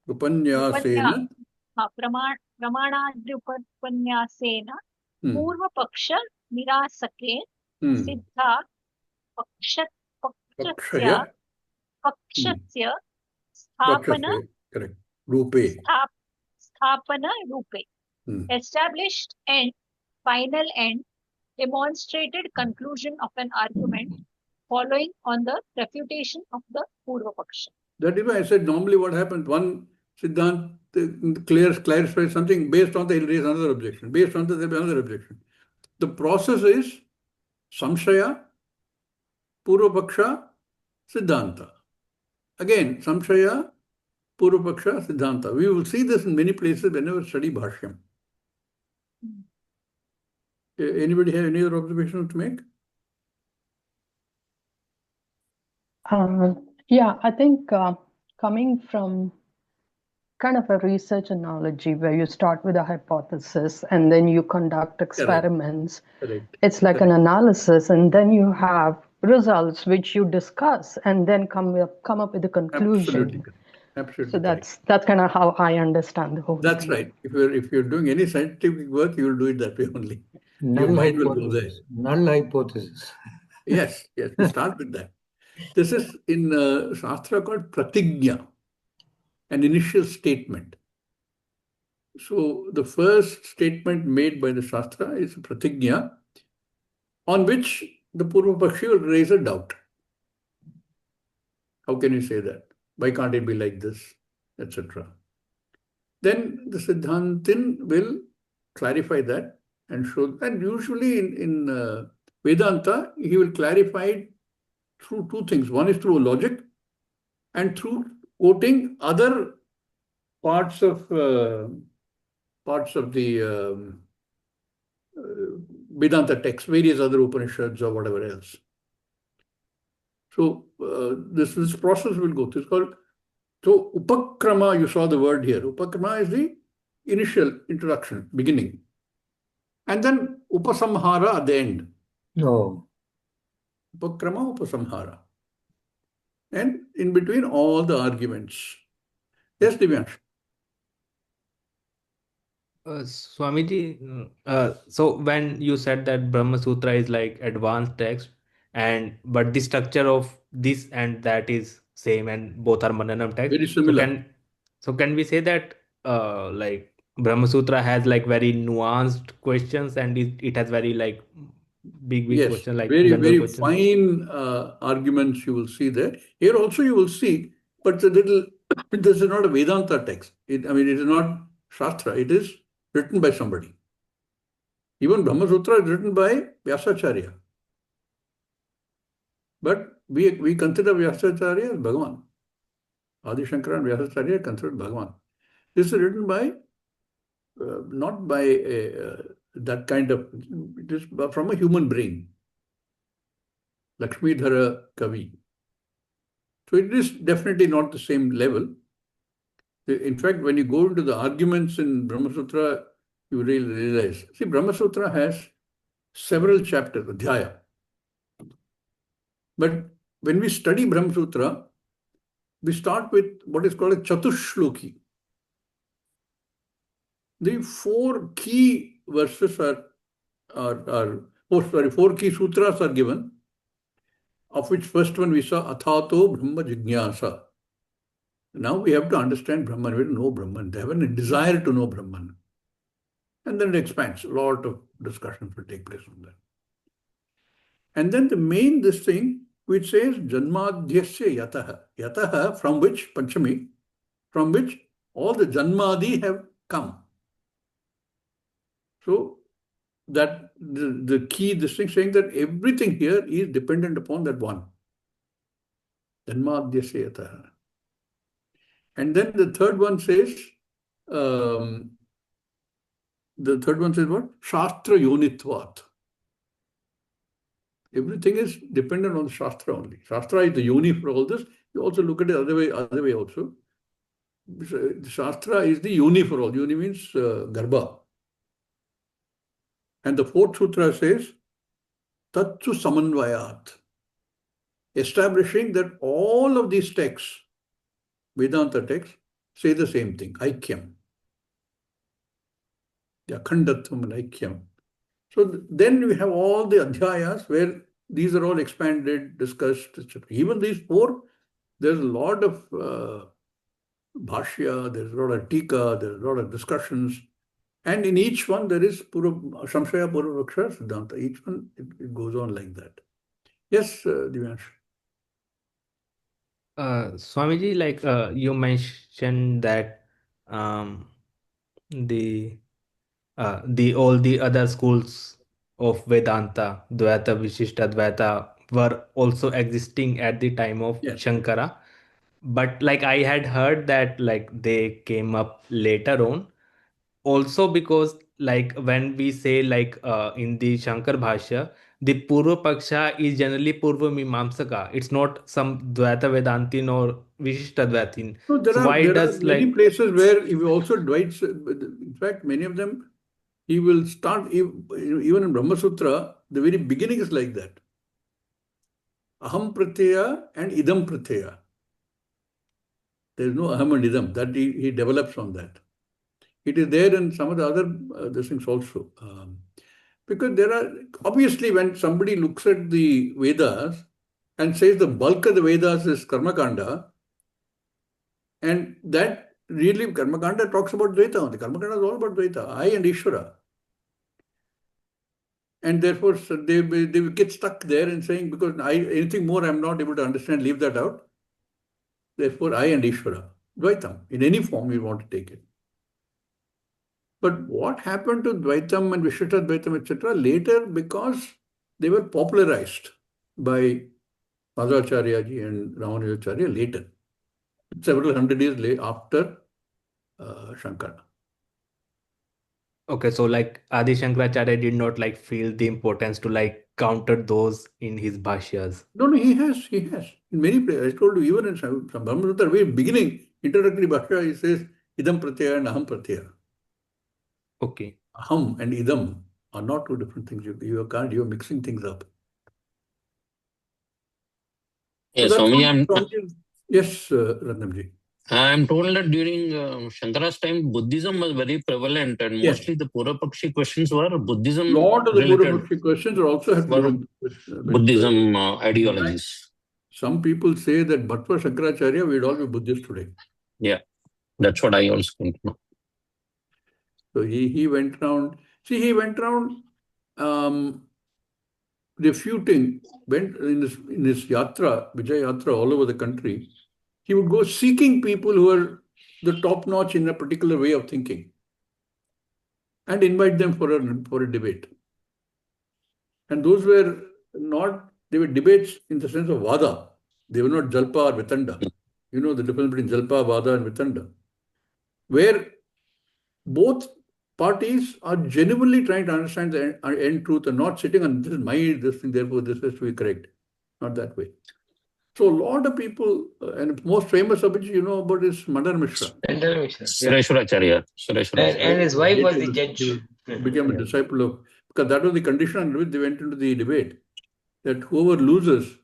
Upanyasena. प्रमाणाद्युपन्यासेन पूर्वपक्ष निरासके सिद्धा पक्षस्य स्थापन रूपे established end, final end, demonstrated conclusion of an argument following on the refutation of the Purva Paksha. That is why I said normally what happens, one Siddhant clarifies something, based on that he'll raise another objection, based on that there'll be another objection. The process is Samshaya, Purvapaksha, Siddhanta. Again, Samshaya, Purvapaksha, Siddhanta. We will see this in many places whenever we study Bhashyam. Anybody have any other observations to make? Yeah, I think coming from kind of a research analogy where you start with a hypothesis and then you conduct experiments. Correct. It's like an analysis, and then you have results which you discuss and then come up with a conclusion. Absolutely correct. Absolutely So correct. that's kind of how I understand the whole That's thing. right. If you're doing any scientific work, you will do it that way only. Your Null mind will go there. hypothesis. Null hypothesis. Yes, we start with that. This is in Shastra called Pratigya, an initial statement. So the first statement made by the Shastra is Pratigya, on which the Purvapakshi will raise a doubt. How can you say that? Why can't it be like this? Etc. Then the Siddhantin will clarify that and show, and usually in Vedanta, he will clarify it through two things. One is through logic and through quoting other parts of the Vedanta text, various other Upanishads or whatever else. So this process will go through. It's called, so Upakrama, you saw the word here. Upakrama is the initial introduction, beginning. And then Upasamhara at the end. No. Upakrama, Upasamhara. And in between all the arguments. Yes, Divyansh. Swamiji, so when you said that Brahma Sutra is like advanced text, but the structure of this and that is same, and both are Mananam text. Very similar. So can we say that like Brahma Sutra has like very nuanced questions, and it has very like big Yes, questions, like very, general very questions? fine arguments you will see there. Here also you will see, but this is not a Vedanta text. It is not Shastra. It is written by somebody. Even Brahma Sutra is written by Vyasacharya. But we consider Vyasacharya as Bhagavan. Adi Shankara and Vyasacharya are considered Bhagavan. This is written by, not by that kind of, it is from a human brain. Lakshmidhara Kavi. So it is definitely not the same level. In fact, when you go into the arguments in Brahma Sutra, you really realize, see, Brahma Sutra has several chapters, Adhyaya. But when we study Brahma Sutra, we start with what is called a Chatushloki. The four key verses four key sutras are given, of which first one we saw Athato Brahma Jignasa. Now we have to understand Brahman, we have to know Brahman. They have a desire to know Brahman. And then it expands. A lot of discussions will take place on that. And then this thing, which says Janmadhyasya Yataha. Yataha, from which, Panchami, from which all the Janmadi have come. So that the key, this thing saying that everything here is dependent upon that one. Janmadhyasya Yataha. And then the third one says, what? Shastra Yonitvat. Everything is dependent on the Shastra only. Shastra is the yoni for all this. You also look at it other way also. The Shastra is the yoni for all. Yoni means Garbha. And the fourth sutra says, Tatsu Samanvayat. Establishing that all of these texts, Vedanta texts, say the same thing, Aikyam. The Akhandatvam and Aikyam. So then we have all the adhyayas where these are all expanded, discussed, etc. Even these four, there's a lot of bhashya, there's a lot of tika, there's a lot of discussions. And in each one, there is Samshaya, Purvapaksha, Siddhanta. Each one, it goes on like that. Yes, Divyansh. Swamiji, like you mentioned that um, the all the other schools of Vedanta, Dvaita, Vishishta Dvaita, were also existing at the time of Yes. Shankara. But like I had heard that like they came up later on. Also because like when we say like in the Shankar Bhashya, the Purva Paksha is generally Purva Mimamsaka. It's not some Dvaita Vedantin or Vishishta Dvaitin. So there So are why there are does many like places where if you also Dwight, in fact, many of them he will start even in Brahma Sutra, the very beginning is like that. Aham pratyaya and idam pratyaya. There is no aham and idam. That he develops on that. It is there in some of the other these things also. Because there are obviously when somebody looks at the Vedas and says the bulk of the Vedas is Karma Kanda, and that really Karma Kanda talks about Dvaita. The Karma Kanda is all about Dvaita, I and Ishvara. And therefore they will get stuck there and saying, because anything more I'm not able to understand, leave that out. Therefore, I and Ishvara, Dvaitam, in any form you want to take it. But what happened to Dvaitam and Vishishta Dvaitam, etc., later because they were popularized by Madhvacharya and Ramanujacharya later, several hundred years after Shankara. okay, so like Adi Shankaracharya did not like feel the importance to like counter those in his bhashyas. No, he has. In many places, I told you, even in some Brahmasutra, very beginning, introductory bhashya, he says, idam pratyaya and aham pratyaya. Okay. Aham and idam are not two different things. You're mixing things up. Yeah, So that's Swami, what yes, Ratnamji. I'm told that during Shankara's time, Buddhism was very prevalent, and Yes. mostly the Purapakshi questions were Buddhism Lot of the related, Purapakshi questions also have to were do with Buddhism in fact, ideologies. some people say that but for Shankaracharya, we'd all be Buddhists today. Yeah, that's what I also think. So he went around. See, he went around refuting, went in his yatra, Vijay Yatra, all over the country. He would go seeking people who are the top notch in a particular way of thinking, and invite them for a debate. And those were they were debates in the sense of Vada. They were not Jalpa or Vitanda. You know the difference between Jalpa, Vada, and Vitanda, where both parties are genuinely trying to understand the end truth and not sitting on this is this thing, therefore this has to be correct. Not that way. So a lot of people, and most famous of which you know about is Mandar Mishra. Mandar Mishra. Sureshwaracharya. And his wife was the judge. He became a disciple of, because that was the condition under which they went into the debate, that whoever loses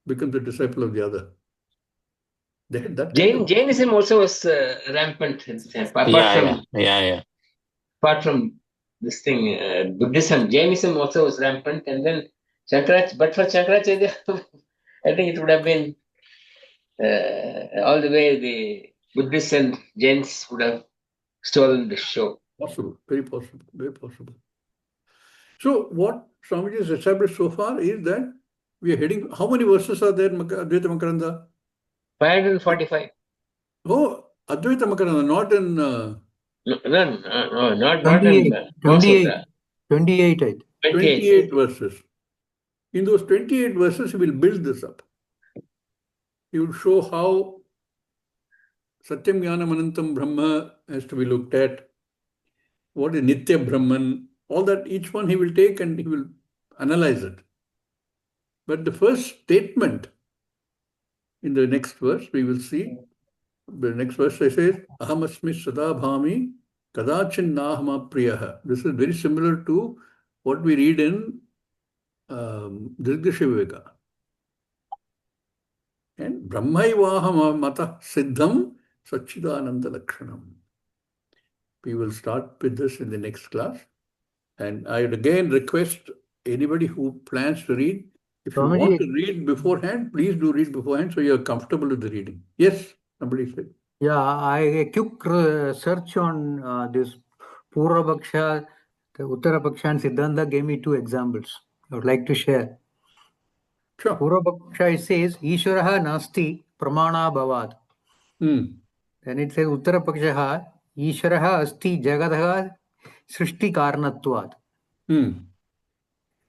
becomes a disciple of the other. They had that Jainism also was rampant. Apart from this thing, Buddhism, Jainism also was rampant, and then but for Shankaracharya, I think it would have been all the way the Buddhists and Jains would have stolen the show. Possible, very possible, very possible. So what Swamiji has established so far is that we are heading. How many verses are there in Advaita Makaranda? 545. Oh, Advaita Makaranda, not in. No, not 28, in 28, 28, I think. 28 verses. In those 28 verses, he will build this up. He will show how Satyam Jnanam Anantam Brahma has to be looked at. What is Nitya Brahman? All that, each one he will take and he will analyze it. But the first statement in the next verse, we will see. The next verse says, Ahamasmi Sada Bhami Kadachin Nahama Priyaha. This is very similar to what we read in Dirgdasha Viveka. And Brahmaivaha Mata Siddham Sachidananda Lakshanam. We will start with this in the next class. And I would again request anybody who plans to read, if you want to read beforehand, please do read beforehand so you're comfortable with the reading. Yes, somebody said. Yeah, a quick search on this Purvapaksha, the Uttarapaksha and Siddhanta gave me 2 examples. I would like to share. Sure. Purvapaksha, it says, Ishvaraha nasti pramana bhavad. Then it says, Uttarapaksha, Ishvaraha asti jagadaha srishti karanatvad.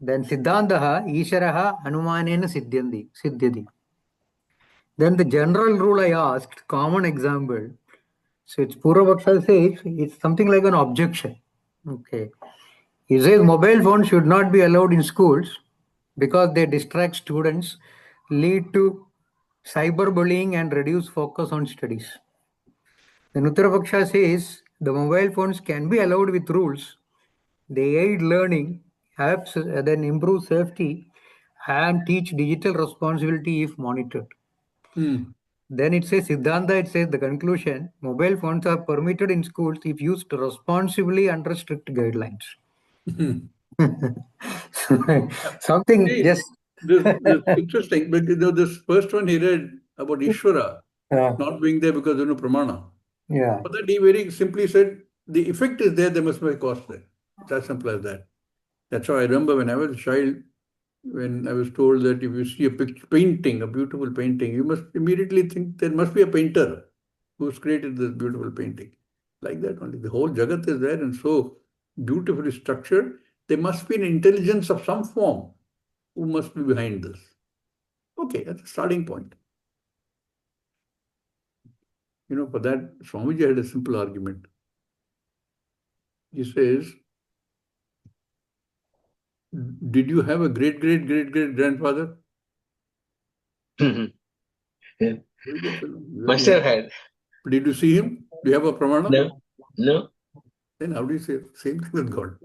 Then Siddhantaha, Isharaha, Anumanena Siddhyati. Then the general rule I asked, common example. So it's Puravaksha says it's something like an objection. Okay. He says mobile phones should not be allowed in schools because they distract students, lead to cyberbullying and reduce focus on studies. Then Uttarapaksha says the mobile phones can be allowed with rules. They aid learning, helps then improve safety and teach digital responsibility if monitored. Then it says Siddhanta, it says the conclusion, mobile phones are permitted in schools if used responsibly under strict guidelines. Something See, just this interesting, but this first one he read about Ishvara not being there because of no pramana. yeah. But that he very simply said the effect is there must be a cause there. It's as simple as that. That's how I remember when I was a child, when I was told that if you see a painting, a beautiful painting, you must immediately think there must be a painter who's created this beautiful painting. Like that only. The whole Jagat is there and so beautifully structured. There must be an intelligence of some form who must be behind this. Okay, that's a starting point. For that, Swamiji had a simple argument. He says, did you have a great-great-great-great-grandfather? Yeah. Very good fellow. Must have had. Did you see him? Do you have a pramana? No. No. Then how do you say same thing with God?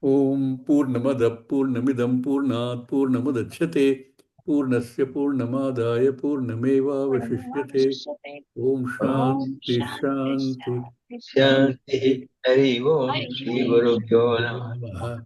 Om Purnamada Purnamidam Purnat Purnamadachyate Purnasya Purnamadaya Purnameva Vashishyate Om Shanti Shanti Shanti. Hari Om. Hari Shri Guru Pyo Namaha. Namaha.